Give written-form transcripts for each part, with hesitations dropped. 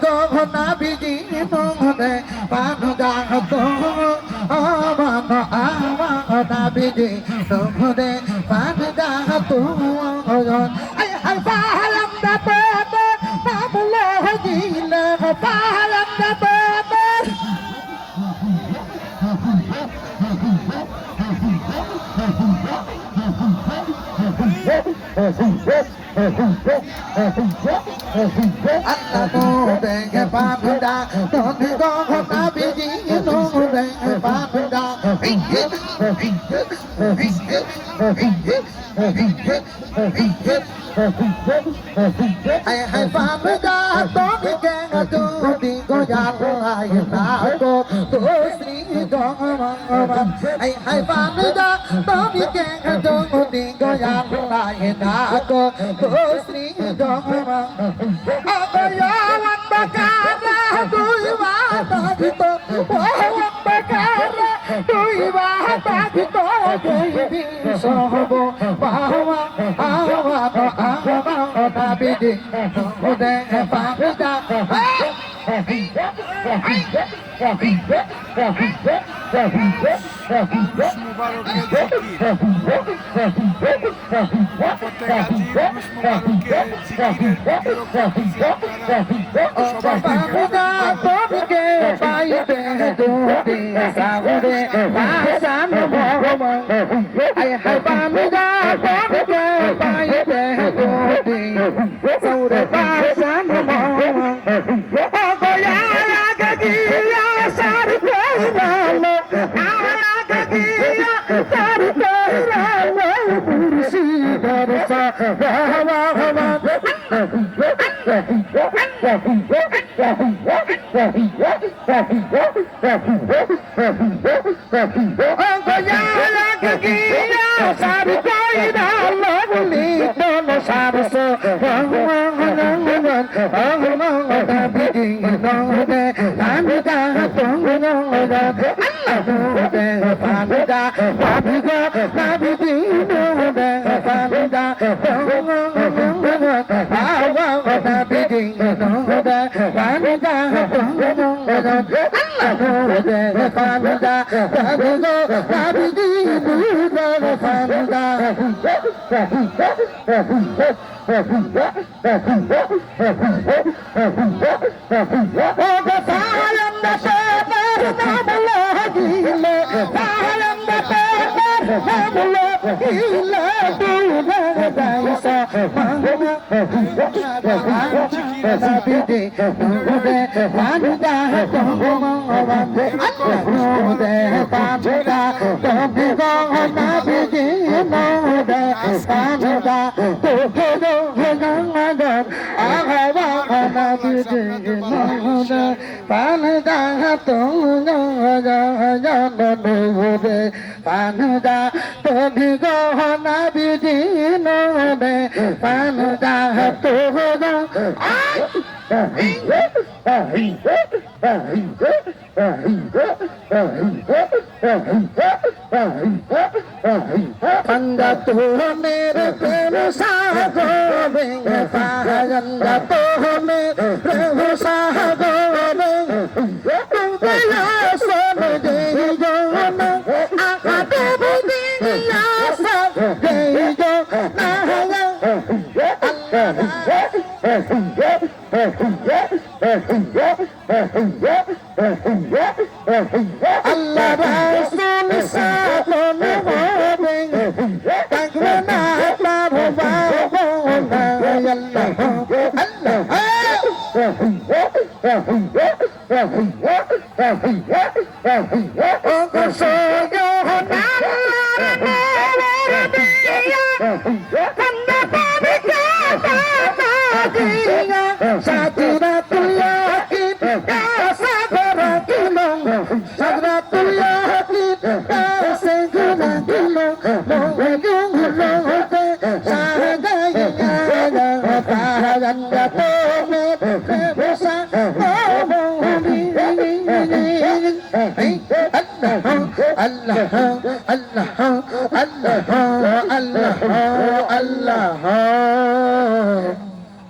গো নাবিজি মোহনে পানুদা তো আমার নাবিজি মোহনে পানুদা তো আই আই পাহালাম দা পেতে নামলো দিলে পাহালাম দা পেতে Allah mode ke pamda toni go nabiji mode pamda ai hai pamda toni ke toni go ya ai na go to sri go ai hai pamda toni ke toni go ya ai na go to sri go Abayawan bakara duiwa tagito Abayawan bakara duiwa tagito Devi sobo bawa awa awa nabidi Ude pamida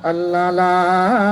Allah